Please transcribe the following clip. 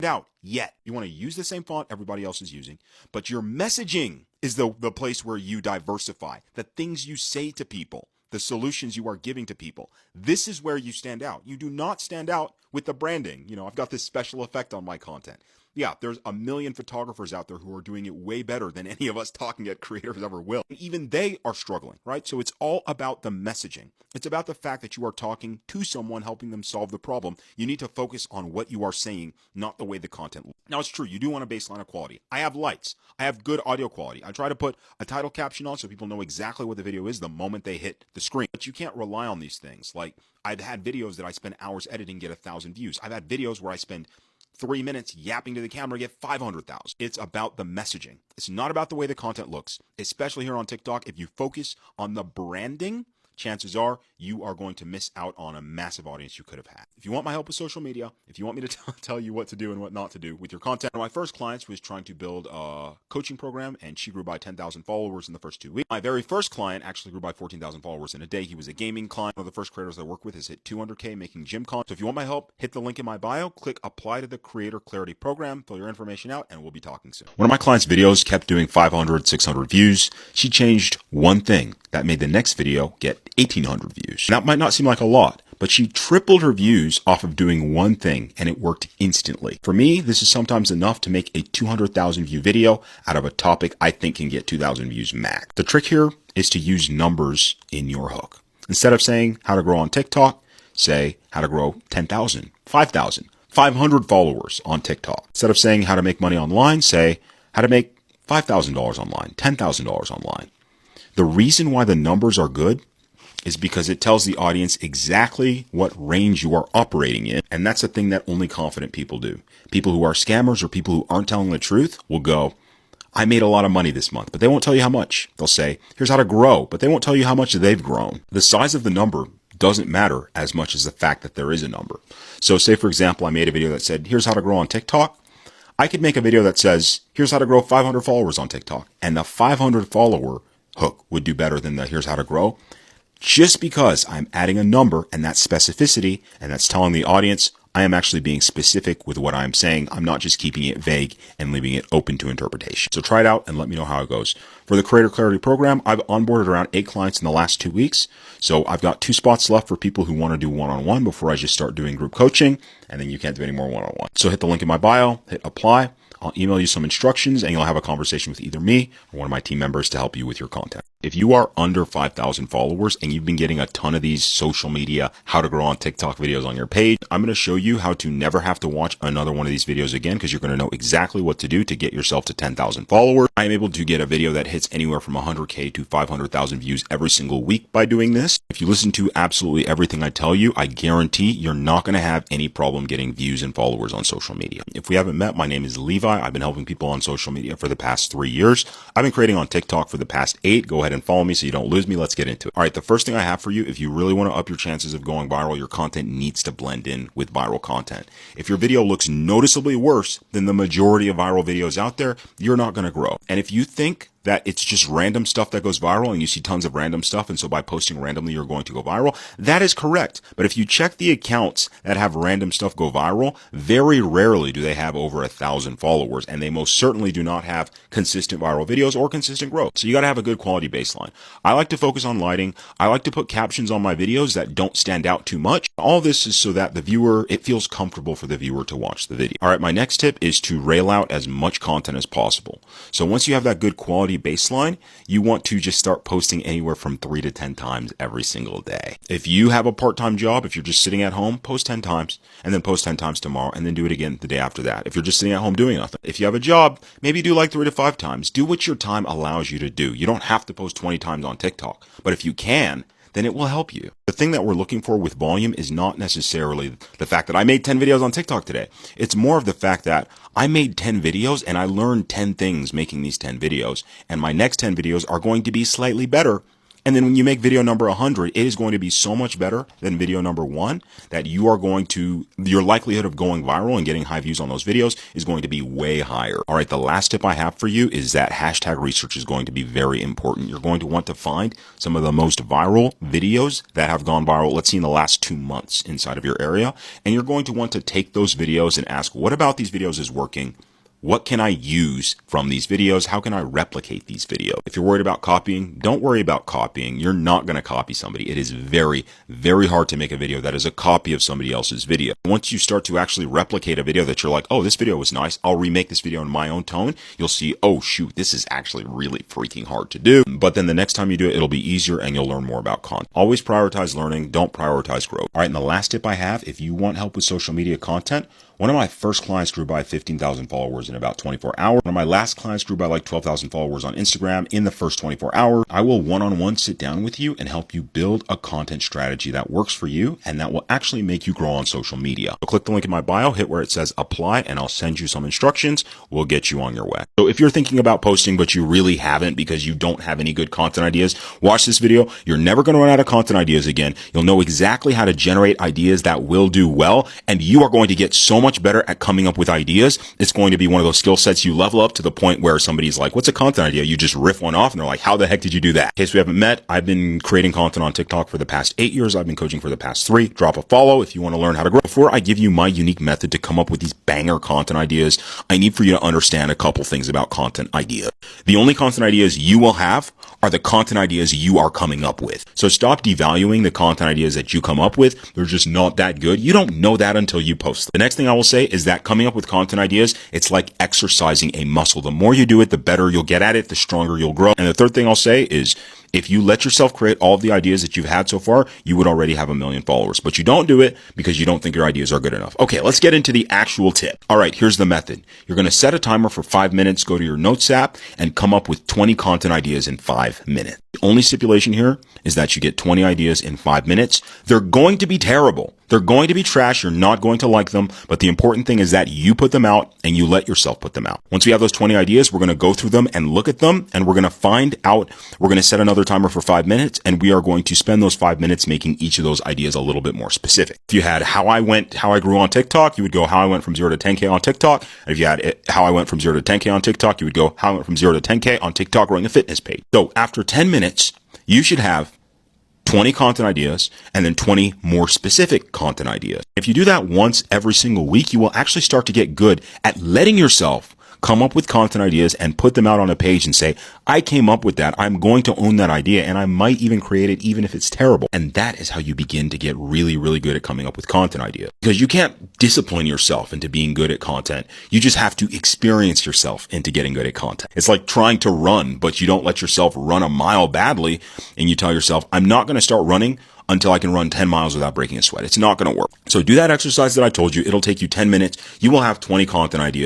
out yet. You want to use the same font everybody else is using, but your messaging is the place where you diversify. The things you say to people, the solutions you are giving to people. This is where you stand out. You do not stand out with the branding. I've got this special effect on my content. Yeah, there's a million photographers out there who are doing it way better than any of us talking at creators ever will. And even they are struggling, right? So it's all about the messaging. It's about the fact that you are talking to someone, helping them solve the problem. You need to focus on what you are saying, not the way the content looks. Now, it's true, you do want a baseline of quality. I have lights. I have good audio quality. I try to put a title caption on so people know exactly what the video is the moment they hit the screen. But you can't rely on these things. Like, I've had videos that I spend hours editing get 1,000 views. I've had videos where I spend 3 minutes yapping to the camera, get 500,000. It's about the messaging. It's not about the way the content looks, especially here on TikTok. If you focus on the branding, chances are you are going to miss out on a massive audience you could have had. If you want my help with social media, if you want me to tell you what to do and what not to do with your content, one of my first clients was trying to build a coaching program, and she grew by 10,000 followers in the first 2 weeks. My very first client actually grew by 14,000 followers in a day. He was a gaming client. One of the first creators I work with has hit 200K making gym content. So if you want my help, hit the link in my bio, click apply to the Creator Clarity Program, fill your information out, and we'll be talking soon. One of my clients' videos kept doing 500, 600 views. She changed one thing that made the next video get 1,800 views. That might not seem like a lot, but she tripled her views off of doing one thing, and it worked instantly. For me, this is sometimes enough to make a 200,000 view video out of a topic I think can get 2,000 views max. The trick here is to use numbers in your hook. Instead of saying how to grow on TikTok, say how to grow 10,000, 5,000, 500 followers on TikTok. Instead of saying how to make money online, say how to make $5,000 online, $10,000 online. The reason why the numbers are good is because it tells the audience exactly what range you are operating in. And that's a thing that only confident people do. People who are scammers or people who aren't telling the truth will go, I made a lot of money this month, but they won't tell you how much. They'll say, here's how to grow, but they won't tell you how much they've grown. The size of the number doesn't matter as much as the fact that there is a number. So say, for example, I made a video that said, here's how to grow on TikTok. I could make a video that says, here's how to grow 500 followers on TikTok. And the 500 follower hook would do better than the here's how to grow. Just because I'm adding a number and that's specificity and that's telling the audience I am actually being specific with what I'm saying. I'm not just keeping it vague and leaving it open to interpretation. So try it out and let me know how it goes. For the Creator Clarity Program, I've onboarded around 8 clients in the last 2 weeks. So I've got 2 spots left for people who want to do one-on-one before I just start doing group coaching. And then you can't do any more one-on-one. So hit the link in my bio, hit apply. I'll email you some instructions and you'll have a conversation with either me or one of my team members to help you with your content. If you are under 5,000 followers and you've been getting a ton of these social media, how to grow on TikTok videos on your page, I'm going to show you how to never have to watch another one of these videos again because you're going to know exactly what to do to get yourself to 10,000 followers. I'm able to get a video that hits anywhere from 100K to 500,000 views every single week by doing this. If you listen to absolutely everything I tell you, I guarantee you're not going to have any problem getting views and followers on social media. If we haven't met, my name is Levi. I've been helping people on social media for the past 3 years. I've been creating on TikTok for the past 8. Go ahead and follow me so you don't lose me. Let's get into it. All right, the first thing I have for you, if you really want to up your chances of going viral, your content needs to blend in with viral content. If your video looks noticeably worse than the majority of viral videos out there, you're not going to grow. And if you think that it's just random stuff that goes viral and you see tons of random stuff, and so by posting randomly you're going to go viral, that is correct. But if you check the accounts that have random stuff go viral, very rarely do they have over 1,000 followers, and they most certainly do not have consistent viral videos or consistent growth. So you got to have a good quality baseline. I like to focus on lighting. I like to put captions on my videos that don't stand out too much. All this is so that it feels comfortable for the viewer to watch the video. All right, my next tip is to rail out as much content as possible. So once you have that good quality baseline, you want to just start posting anywhere from 3 to 10 times every single day. If you have a part-time job, if you're just sitting at home, post 10 times and then post 10 times tomorrow and then do it again the day after that. If you're just sitting at home doing nothing. If you have a job, maybe do like 3 to 5 times. Do what your time allows you to do. You don't have to post 20 times on TikTok, but if you can, then it will help you. The thing that we're looking for with volume is not necessarily the fact that I made 10 videos on TikTok today. It's more of the fact that I made 10 videos and I learned 10 things making these 10 videos. And my next 10 videos are going to be slightly better And then when you make video number 100, it is going to be so much better than video number 1 that your likelihood of going viral and getting high views on those videos is going to be way higher. All right, the last tip I have for you is that hashtag research is going to be very important. You're going to want to find some of the most viral videos that have gone viral, let's see, in the last 2 months inside of your area. And you're going to want to take those videos and ask, what about these videos is working? What can I use from these videos? How can I replicate these videos? If you're worried about copying, don't worry about copying. You're not going to copy somebody. It is very, very hard to make a video that is a copy of somebody else's video. Once you start to actually replicate a video that you're like, oh, this video was nice, I'll remake this video in my own tone, you'll see, oh, shoot, this is actually really freaking hard to do. But then the next time you do it, it'll be easier and you'll learn more about content. Always prioritize learning. Don't prioritize growth. All right, and the last tip I have, if you want help with social media content, one of my first clients grew by 15,000 followers in about 24 hours. One of my last clients grew by like 12,000 followers on Instagram in the first 24 hours. I will one-on-one sit down with you and help you build a content strategy that works for you and that will actually make you grow on social media. So click the link in my bio, hit where it says apply, and I'll send you some instructions. We'll get you on your way. So if you're thinking about posting, but you really haven't because you don't have any good content ideas, watch this video. You're never going to run out of content ideas again. You'll know exactly how to generate ideas that will do well, and you are going to get so much better at coming up with ideas. It's going to be one of those skill sets you level up to the point where somebody's like, what's a content idea? You just riff one off and they're like, how the heck did you do that? In case we haven't met, I've been creating content on TikTok for the past 8 years. I've been coaching for the past 3. Drop a follow if you want to learn how to grow. Before I give you my unique method to come up with these banger content ideas, I need for you to understand a couple things about content ideas. The only content ideas you will have are the content ideas you are coming up with. So stop devaluing the content ideas that you come up with. They're just not that good. You don't know that until you post them. The next thing I will say is that coming up with content ideas, it's like exercising a muscle. The more you do it, the better you'll get at it, the stronger you'll grow. And the third thing I'll say is, if you let yourself create all of the ideas that you've had so far, you would already have 1 million followers, but you don't do it because you don't think your ideas are good enough. Okay, let's get into the actual tip. All right, here's the method. You're going to set a timer for 5 minutes, go to your notes app, and come up with 20 content ideas in 5 minutes. The only stipulation here is that you get 20 ideas in 5 minutes. They're going to be terrible. They're going to be trash. You're not going to like them. But the important thing is that you put them out and you let yourself put them out. Once we have those 20 ideas, we're going to go through them and look at them. And we're going to find out, we're going to set another timer for 5 minutes. And we are going to spend those 5 minutes making each of those ideas a little bit more specific. If you had how I grew on TikTok, you would go how I went from 0 to 10K on TikTok. And if you had how I went from 0 to 10K on TikTok, you would go how I went from 0 to 10K on TikTok growing a fitness page. So after 10 minutes, you should have 20 content ideas and then 20 more specific content ideas. If you do that once every single week, you will actually start to get good at letting yourself come up with content ideas and put them out on a page and say, I came up with that. I'm going to own that idea and I might even create it even if it's terrible. And that is how you begin to get really, really good at coming up with content ideas. Because you can't discipline yourself into being good at content. You just have to experience yourself into getting good at content. It's like trying to run, but you don't let yourself run a mile badly and you tell yourself, I'm not going to start running until I can run 10 miles without breaking a sweat. It's not going to work. So do that exercise that I told you. It'll take you 10 minutes. You will have 20 content ideas.